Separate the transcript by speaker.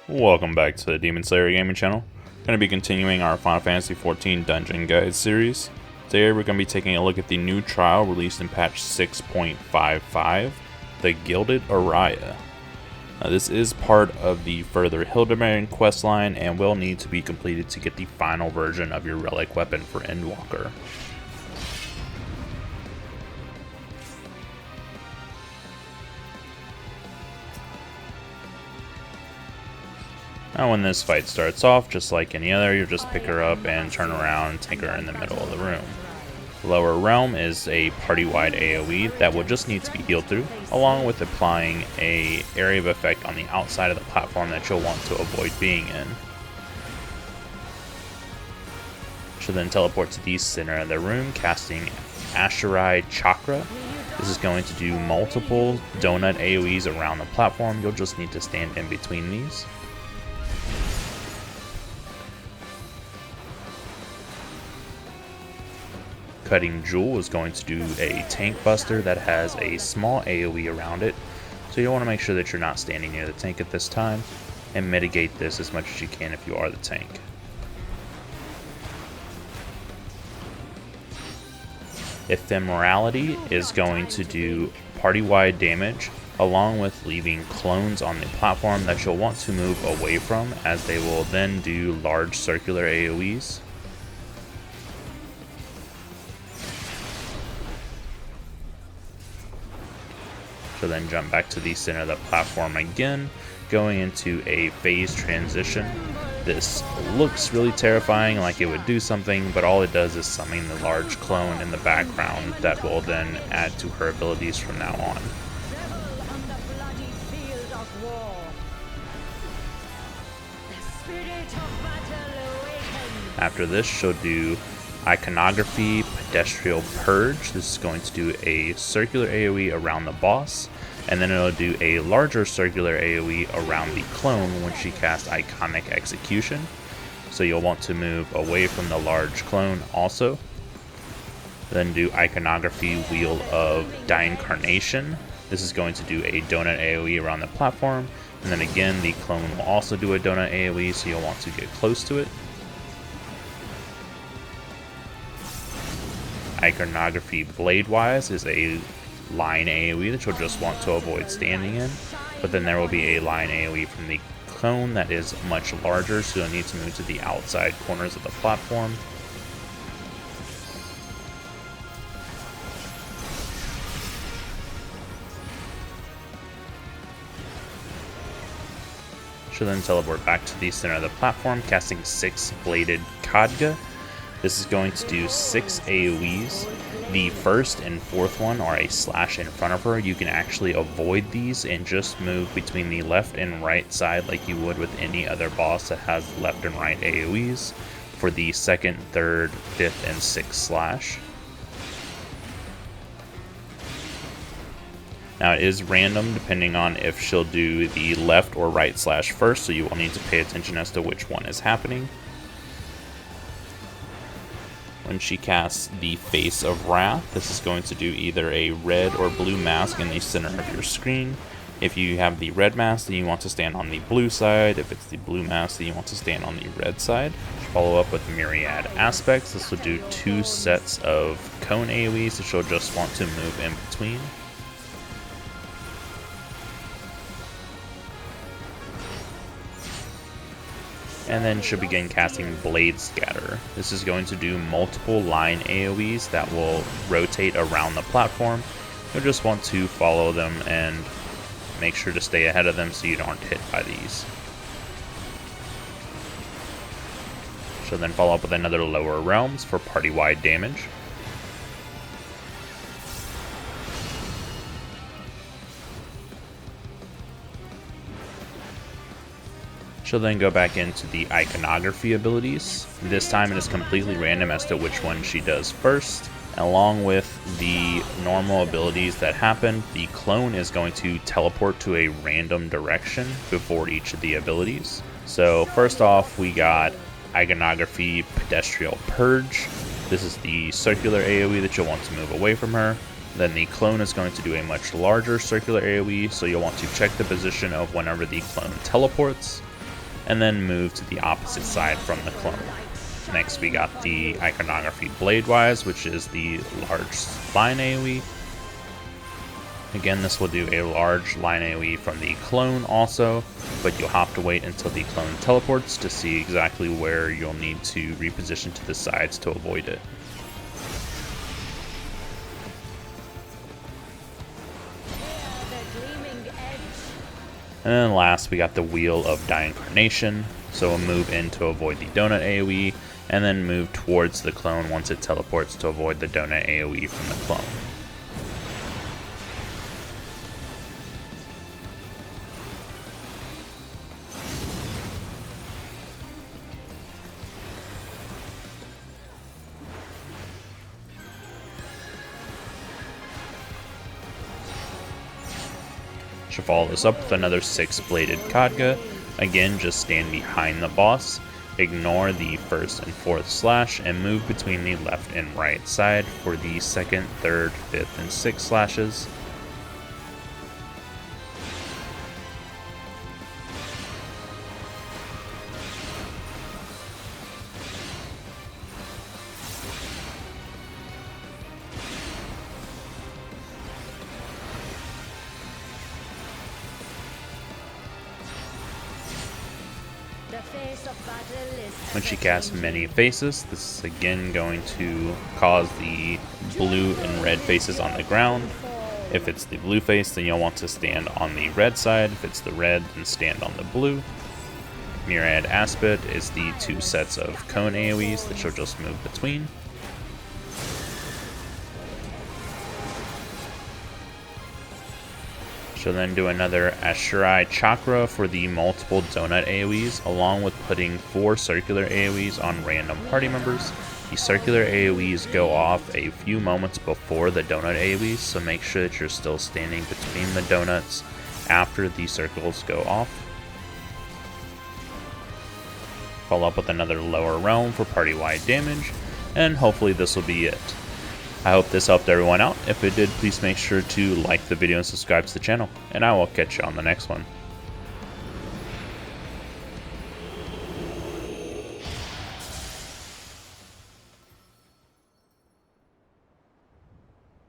Speaker 1: Welcome back to the Demon Slayer Gaming Channel. Going to be continuing our Final Fantasy XIV Dungeon Guide series. Today we're going to be taking a look at the new trial released in patch 6.55, the Gilded Araya. Now, this is part of the further Hildebrand questline and will need to be completed to get the final version of your relic weapon for Endwalker. Now when this fight starts off, just like any other, you'll just pick her up and turn around and take her in the middle of the room. The lower realm is a party-wide AoE that will just need to be healed through, along with applying an area of effect on the outside of the platform that you'll want to avoid being in. She'll then teleport to the center of the room, casting Asherai Chakra. This is going to do multiple donut AoEs around the platform. You'll just need to stand in between these. Cutting Jewel is going to do a tank buster that has a small AoE around it, so you'll want to make sure that you're not standing near the tank at this time, and mitigate this as much as you can if you are the tank. Ephemerality is going to do party-wide damage, along with leaving clones on the platform that you'll want to move away from, as they will then do large circular AoEs. She'll then jump back to the center of the platform again, going into a phase transition. This looks really terrifying, like it would do something, but all it does is summon the large clone in the background that will then add to her abilities from now on. After this, she'll do Iconography, Pedestrial Purge. This is going to do a circular AoE around the boss, and then it'll do a larger circular AoE around the clone when she casts Iconic Execution. So you'll want to move away from the large clone also. Then do Iconography, Wheel of Diincarnation. This is going to do a donut AoE around the platform, and then again the clone will also do a donut AoE, so you'll want to get close to it. Iconography Bladewise is a line AoE that you'll just want to avoid standing in, but then there will be a line AoE from the clone that is much larger, so you'll need to move to the outside corners of the platform. She'll then teleport back to the center of the platform, casting 6 Bladed Khadga. This is going to do 6 AoEs. The first and fourth one are a slash in front of her. You can actually avoid these and just move between the left and right side like you would with any other boss that has left and right AoEs for the second, third, fifth, and sixth slash. Now it is random depending on if she'll do the left or right slash first, so you will need to pay attention as to which one is happening. When she casts the Face of Wrath, this is going to do either a red or blue mask in the center of your screen. If you have the red mask, then you want to stand on the blue side. If it's the blue mask, then you want to stand on the red side. Follow up with Myriad Aspects. This will do 2 sets of cone AoEs that you'll just want to move in between. And then she'll begin casting Blade Scatter. This is going to do multiple line AoEs that will rotate around the platform. You'll just want to follow them and make sure to stay ahead of them so you aren't hit by these. She'll then follow up with another Lower Realms for party-wide damage. She'll then go back into the Iconography abilities. This time it is completely random as to which one she does first. Along with the normal abilities that happen, the clone is going to teleport to a random direction before each of the abilities. So first off, we got Iconography Pedestrial Purge. This is the circular AoE that you'll want to move away from her. Then the clone is going to do a much larger circular AoE, so you'll want to check the position of whenever the clone teleports. and then move to the opposite side from the clone. Next we got the iconography Bladewise, which is the large line AoE. Again, this will do a large line AoE from the clone also, but you'll have to wait until the clone teleports to see exactly where you'll need to reposition to the sides to avoid it. And then last, we got the Wheel of Diincarnation, so we'll move in to avoid the donut AoE, and then move towards the clone once it teleports to avoid the donut AoE from the clone. To follow this up with another 6-bladed Khadga. Again, just stand behind the boss, ignore the first and fourth slash, and move between the left and right side for the second, third, fifth, and sixth slashes. When she casts many faces, this is again going to cause the blue and red faces on the ground. If it's the blue face, then you'll want to stand on the red side. If it's the red, then stand on the blue. Myriad Aspect is the 2 sets of cone AoEs that you'll just move between. She'll then do another Ashurai Chakra for the multiple donut AoEs, along with putting 4 circular AoEs on random party members. The circular AoEs go off a few moments before the donut AoEs, so make sure that you're still standing between the donuts after the circles go off. Follow up with another lower realm for party-wide damage, and hopefully this will be it. I hope this helped everyone out. If it did, please make sure to like the video and subscribe to the channel, and I will catch you on the next one.